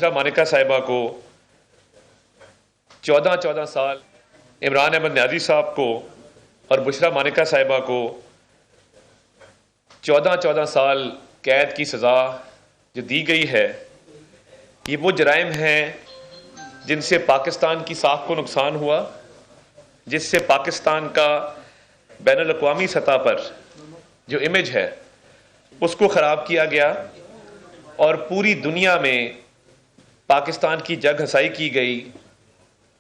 بشرا مانیکا صاحبہ کو 14 سال، عمران احمد نیازی صاحب کو اور بشرا مانیکا صاحبہ کو 14 سال قید کی سزا جو دی گئی ہے، یہ وہ جرائم ہیں جن سے پاکستان کی ساکھ کو نقصان ہوا، جس سے پاکستان کا بین الاقوامی سطح پر جو امیج ہے اس کو خراب کیا گیا، اور پوری دنیا میں پاکستان کی جگ ہنسائی کی گئی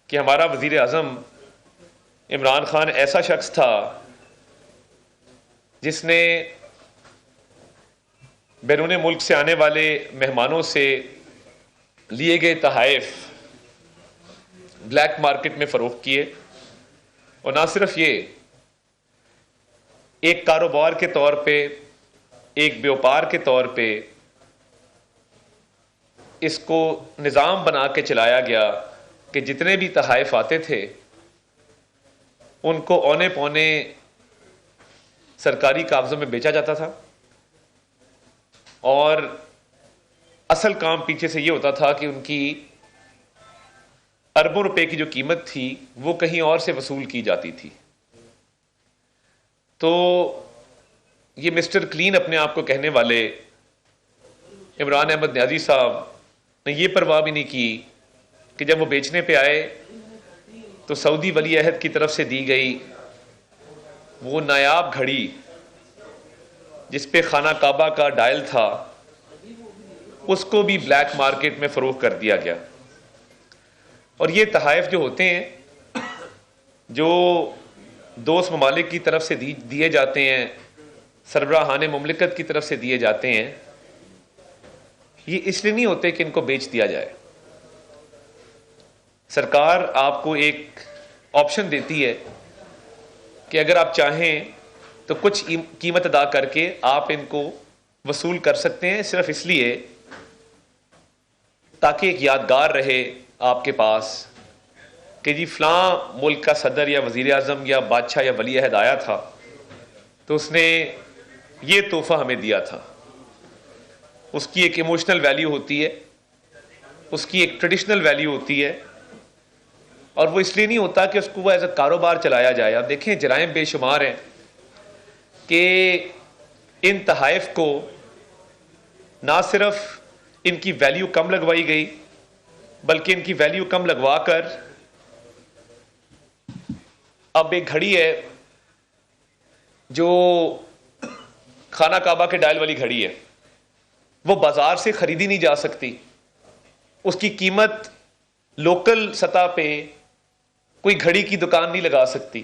کہ ہمارا وزیر اعظم عمران خان ایسا شخص تھا جس نے بیرون ملک سے آنے والے مہمانوں سے لیے گئے تحائف بلیک مارکیٹ میں فروخت کیے، اور نہ صرف یہ، ایک کاروبار کے طور پہ، ایک بیوپار کے طور پہ اس کو نظام بنا کے چلایا گیا کہ جتنے بھی تحائف آتے تھے ان کو اونے پونے سرکاری کاغذوں میں بیچا جاتا تھا، اور اصل کام پیچھے سے یہ ہوتا تھا کہ ان کی اربوں روپے کی جو قیمت تھی وہ کہیں اور سے وصول کی جاتی تھی۔ تو یہ مسٹر کلین اپنے آپ کو کہنے والے عمران احمد نیازی صاحب نے یہ پرواہ بھی نہیں کی کہ جب وہ بیچنے پہ آئے تو سعودی ولی عہد کی طرف سے دی گئی وہ نایاب گھڑی جس پہ خانہ کعبہ کا ڈائل تھا، اس کو بھی بلیک مارکیٹ میں فروخت کر دیا گیا۔ اور یہ تحائف جو ہوتے ہیں جو دوست ممالک کی طرف سے دیے جاتے ہیں، سربراہان مملکت کی طرف سے دیے جاتے ہیں، یہ اس لیے نہیں ہوتے کہ ان کو بیچ دیا جائے۔ سرکار آپ کو ایک آپشن دیتی ہے کہ اگر آپ چاہیں تو کچھ قیمت ادا کر کے آپ ان کو وصول کر سکتے ہیں، صرف اس لیے تاکہ ایک یادگار رہے آپ کے پاس کہ جی فلاں ملک کا صدر یا وزیر اعظم یا بادشاہ یا ولی عہد آیا تھا تو اس نے یہ تحفہ ہمیں دیا تھا۔ اس کی ایک ایموشنل ویلیو ہوتی ہے، اس کی ایک ٹریڈیشنل ویلیو ہوتی ہے، اور وہ اس لیے نہیں ہوتا کہ اس کو وہ ایز اے کاروبار چلایا جائے۔ آپ دیکھیں جرائم بے شمار ہیں کہ ان تحائف کو نہ صرف ان کی ویلیو کم لگوائی گئی بلکہ ان کی ویلیو کم لگوا کر اب ایک گھڑی ہے جو خانہ کعبہ کے ڈائل والی گھڑی ہے، وہ بازار سے خریدی نہیں جا سکتی، اس کی قیمت لوکل سطح پہ کوئی گھڑی کی دکان نہیں لگا سکتی،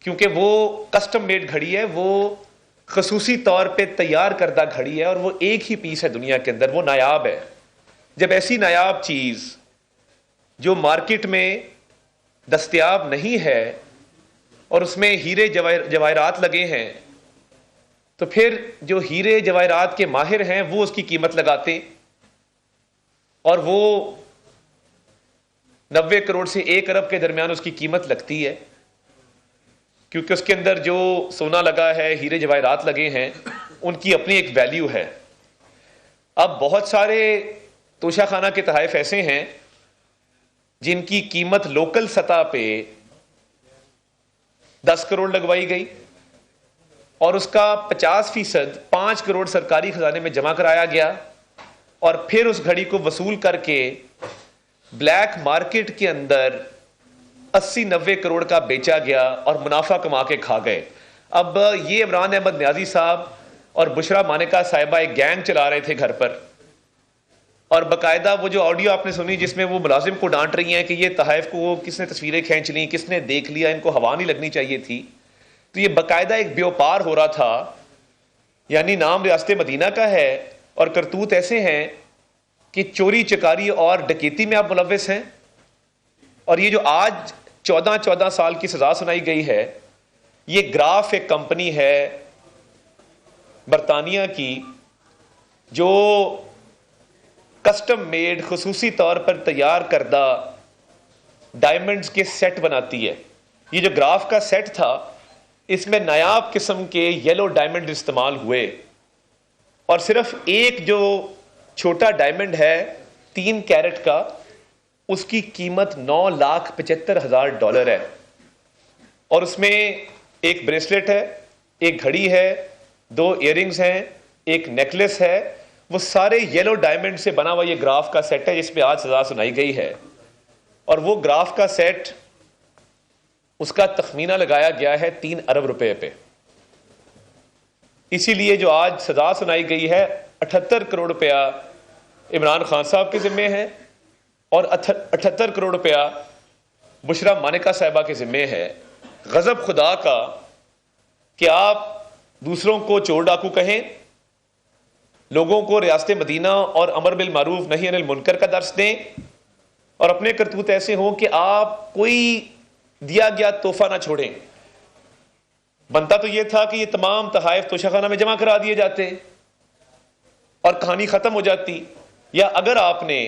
کیونکہ وہ کسٹم میڈ گھڑی ہے، وہ خصوصی طور پہ تیار کردہ گھڑی ہے، اور وہ ایک ہی پیس ہے دنیا کے اندر، وہ نایاب ہے۔ جب ایسی نایاب چیز جو مارکیٹ میں دستیاب نہیں ہے اور اس میں ہیرے جواہرات لگے ہیں، تو پھر جو ہیرے جواہرات کے ماہر ہیں وہ اس کی قیمت لگاتے، اور وہ 90 کروڑ سے 1 ارب کے درمیان اس کی قیمت لگتی ہے، کیونکہ اس کے اندر جو سونا لگا ہے، ہیرے جواہرات لگے ہیں، ان کی اپنی ایک ویلیو ہے۔ اب بہت سارے توشہ خانہ کے تحائف ایسے ہیں جن کی قیمت لوکل سطح پہ 10 کروڑ لگوائی گئی، اور اس کا 50% 5 کروڑ سرکاری خزانے میں جمع کرایا گیا، اور پھر اس گھڑی کو وصول کر کے بلیک مارکیٹ کے اندر 80-90 کروڑ کا بیچا گیا اور منافع کما کے کھا گئے۔ اب یہ عمران احمد نیازی صاحب اور بشرا مانیکا صاحبہ ایک گینگ چلا رہے تھے گھر پر، اور باقاعدہ وہ جو آڈیو آپ نے سنی جس میں وہ ملازم کو ڈانٹ رہی ہیں کہ یہ تحائف کو کس نے تصویریں کھینچ لیں، کس نے دیکھ لیا، ان کو ہوا نہیں لگنی چاہیے تھی، تو یہ باقاعدہ ایک بیوپار ہو رہا تھا، یعنی نام ریاست مدینہ کا ہے اور کرتوت ایسے ہیں کہ چوری چکاری اور ڈکیتی میں آپ ملوث ہیں۔ اور یہ جو آج 14 سال کی سزا سنائی گئی ہے، یہ گراف ایک کمپنی ہے برطانیہ کی جو کسٹم میڈ خصوصی طور پر تیار کردہ ڈائمنڈز کے سیٹ بناتی ہے۔ یہ جو گراف کا سیٹ تھا اس میں نایاب قسم کے یلو ڈائمنڈ استعمال ہوئے، اور صرف ایک جو چھوٹا ڈائمنڈ ہے 3 कैरेट का, उसकी कीमत $9,75,000 है, और उसमें एक ब्रेसलेट है, एक घड़ी है, 2 इयररिंग्स हैं, एक नेकलेस है। वो सारे येलो डायमंड से बना हुआ ये ग्राफ का सेट है जिसमें आज सजा सुनाई गई है। और वो ग्राफ का सेट, उसका तखमीना लगाया गया है 3 अरब रुपए पे। इसीलिए जो आज सजा सुनाई गई है 78 करोड़ रुपया इमरान खान साहब के जिम्मे है और 78 करोड़ रुपया बुशरा मानिका साहिबा के जिम्मे है। गजब खुदा का कि आप दूसरों को चोर डाकू कहें, लोगों को रियासत मदीना और अमर बिल मारूफ नही अनिल मुनकर का दर्स दें, और अपने करतूत ऐसे हों कि आप कोई दिया गया तोहफा ना छोड़ें। बनता तो यह था कि ये तमाम तहाइफ तोशाखाना में जमा करा दिए जाते और कहानी खत्म हो जाती, या अगर आपने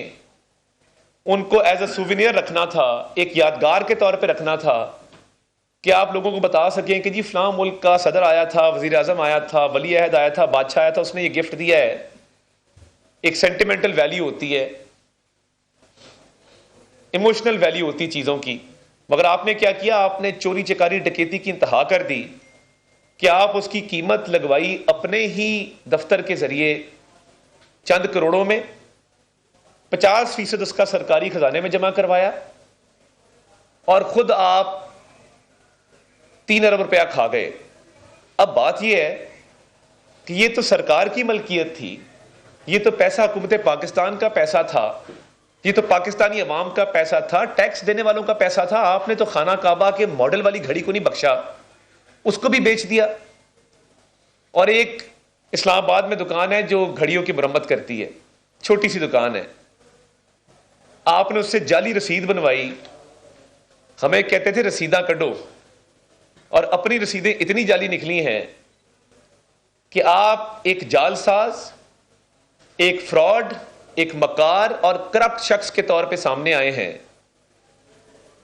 उनको एज अ सुविनियर रखना था, एक यादगार के तौर पे रखना था कि आप लोगों को बता सकें कि जी फलां मुल्क का सदर आया था, वजीर आजम आया था, वली अहद आया था, बादशाह आया था, उसने ये गिफ्ट दिया है। एक सेंटिमेंटल वैल्यू होती है, इमोशनल वैल्यू होती चीजों की। मगर आपने क्या किया, आपने चोरी चकारी डकैती की इंतहा कर दी कि आप उसकी कीमत लगवाई अपने ही दफ्तर के जरिए चंद करोड़ों में, 50% उसका सरकारी खजाने में जमा करवाया, और खुद आप 3 अरब रुपया खा गए। अब बात यह है कि ये तो सरकार की मलकियत थी, ये तो पैसा हुकूमत पाकिस्तान का पैसा था, ये तो पाकिस्तानी अवाम का पैसा था, टैक्स देने वालों का पैसा था। आपने तो खाना काबा के मॉडल वाली घड़ी को नहीं बख्शा, उसको भी बेच दिया। और एक इस्लामाबाद में दुकान है जो घड़ियों की मरम्मत करती है, छोटी सी दुकान है, आपने उससे जाली रसीद बनवाई। हमें कहते थे रसीदा कढ़ो, और अपनी रसीदें इतनी जाली निकली हैं कि आप एक जालसाज, एक फ्रॉड, एक मकार और करप्ट शख्स के तौर पे सामने आए हैं।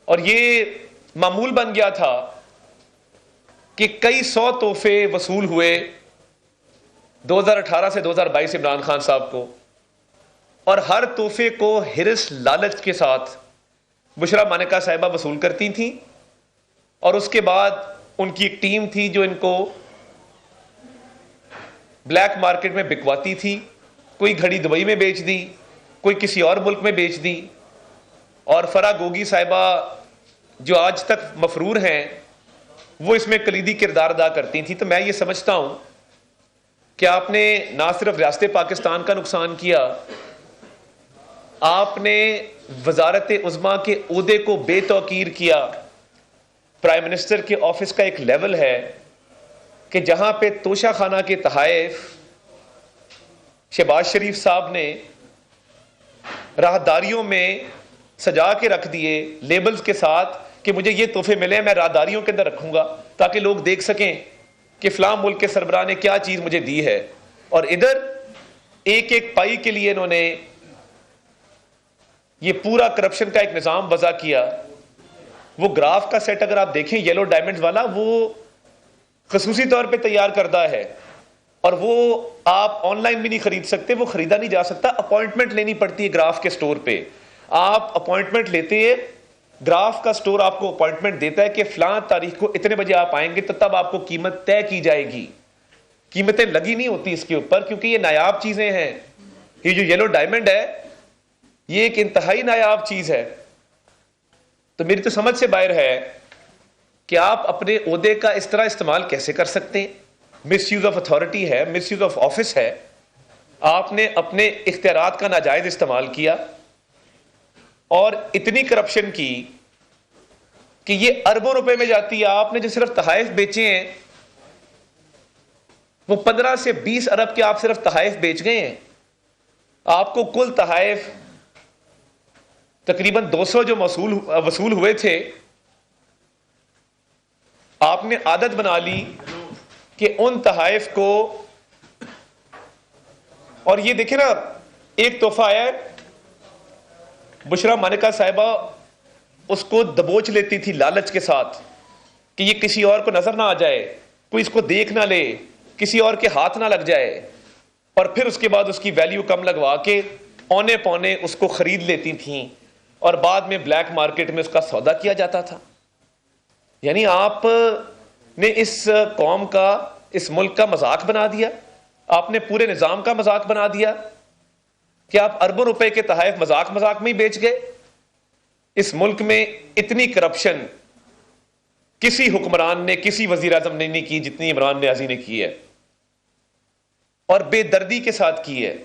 और ये मामूल बन गया था कि कई 100 तोहफे वसूल हुए 2018 से 2022 इमरान खान साहब को, और हर तोहफे को हिरस लालच के साथ बुशरा मानिका साहिबा वसूल करती थी। और उसके बाद उनकी एक टीम थी जो इनको ब्लैक मार्केट में बिकवाती थी। कोई घड़ी दुबई में बेच दी, कोई किसी और मुल्क में बेच दी। और फरा गोगी साहिबा जो आज तक मफरूर हैं, वो इसमें कलीदी किरदार अदा करती थी। तो मैं ये समझता हूं कि आपने ना सिर्फ रियासत पाकिस्तान का नुकसान किया, आपने वजारत उज़्मा के ओहदे को बेतौकीर किया। प्राइम मिनिस्टर के ऑफिस का एक लेवल है कि जहां पे तोशा खाना के तहाइफ शहबाज शरीफ साहब ने राहदारियों में सजा के रख दिए लेबल्स के साथ कि मुझे ये तोहफे मिले, मैं राहदारियों के अंदर रखूंगा ताकि लोग देख सकें कि फलां मुल्क के सरबराह ने क्या चीज मुझे दी है। और इधर एक एक पाई के लिए इन्होंने ये पूरा करप्शन का एक निजाम वज़ा किया। वो ग्राफ का सेट अगर आप देखें येलो डायमंड्स वाला, वो खसूसी तौर पे तैयार करदा है, और वो आप ऑनलाइन भी नहीं खरीद सकते, वो खरीदा नहीं जा सकता, अपॉइंटमेंट लेनी पड़ती है ग्राफ के स्टोर पे। आप अपॉइंटमेंट लेते हैं, ग्राफ का स्टोर आपको अपॉइंटमेंट देता है कि फलां तारीख को इतने बजे आप आएंगे, तो तब आपको कीमत तय की जाएगी। कीमतें लगी नहीं होती इसके ऊपर, क्योंकि ये नायाब चीजें हैं। ये जो येलो डायमंड है, ये एक इंतहाई नायाब चीज है। तो मेरी तो समझ से बाहर है कि आप अपने ओहदे का इस तरह इस्तेमाल कैसे कर सकते हैं। मिस यूज ऑफ अथॉरिटी है, मिस यूज ऑफ ऑफिस है। आपने अपने इख्तियारात का नाजायज इस्तेमाल किया और इतनी करप्शन की कि ये अरबों रुपए में जाती है। आपने जो सिर्फ तहाइफ बेचे हैं वो 15 से 20 अरब के आप सिर्फ तहाइफ बेच गए हैं। आपको कुल तहाइफ तकरीबन 200 जो वसूल हुए थे, आपने आदत बना ली कि उन तहाइफ को, और ये देखे ना, एक तोहफा आया है, बुशरा मानिका साहिबा उसको दबोच लेती थी लालच के साथ कि ये किसी और को नजर ना आ जाए, कोई इसको देख ना ले, किसी और के हाथ ना लग जाए, और फिर उसके बाद उसकी वैल्यू कम लगवा के औने पौने उसको खरीद लेती थीं और बाद में ब्लैक मार्केट में उसका सौदा किया जाता था। यानी आपने इस कौम का, इस मुल्क का मजाक बना दिया, आपने पूरे निजाम का मजाक बना दिया कि आप अरबों रुपए के तहफ मजाक मजाक में ही बेच गए। इस मुल्क में इतनी करप्शन किसी हुक्मरान ने, किसी वजीर आजम ने नहीं की जितनी इमरान नियाजी ने की है, और बेदर्दी के साथ की है,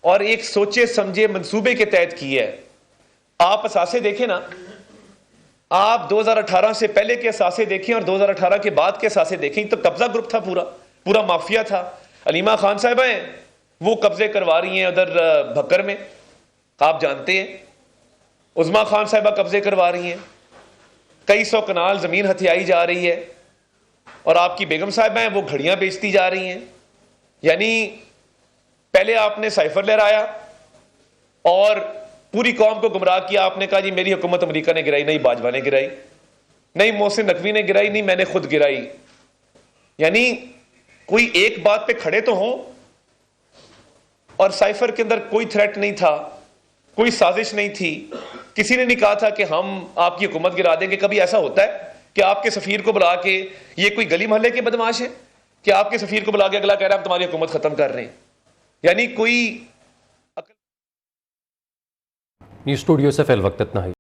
और एक सोचे समझे मंसूबे के तहत की है। आप असासे देखें ना, आप 2018 से पहले के असासे देखें और 2018 के बाद के असासे देखें तो कब्जा ग्रुप था, पूरा माफिया था। अलीमा खान साहब हैं, वो कब्जे करवा रही हैं उधर भक्कर में, आप जानते हैं। उज़मा खान साहिबा कब्जे करवा रही हैं, कई सौ कनाल जमीन हथियाई जा रही है, और आपकी बेगम साहिबा हैं वो घड़ियां बेचती जा रही हैं। यानी पहले आपने साइफर लहराया और पूरी कौम को गुमराह किया। आपने कहा जी मेरी हुकूमत अमेरिका ने गिराई, नहीं बाजवा ने गिराई, नहीं मोहसिन नकवी ने गिराई, नहीं मैंने खुद गिराई। यानी कोई एक बात पे खड़े तो हों। और साइफर के अंदर कोई थ्रेट नहीं था, कोई साजिश नहीं थी, किसी ने नहीं कहा था कि हम आपकी हुकूमत गिरा देंगे। कभी ऐसा होता है कि आपके सफीर को बुला के, ये कोई गली मोहल्ले के बदमाश है कि आपके सफीर को बुला के अगला कह रहा है हम तुम्हारी हुकूमत खत्म कर रहे हैं? यानी कोई न्यूज़ स्टूडियो से फिल वक्त इतना ही।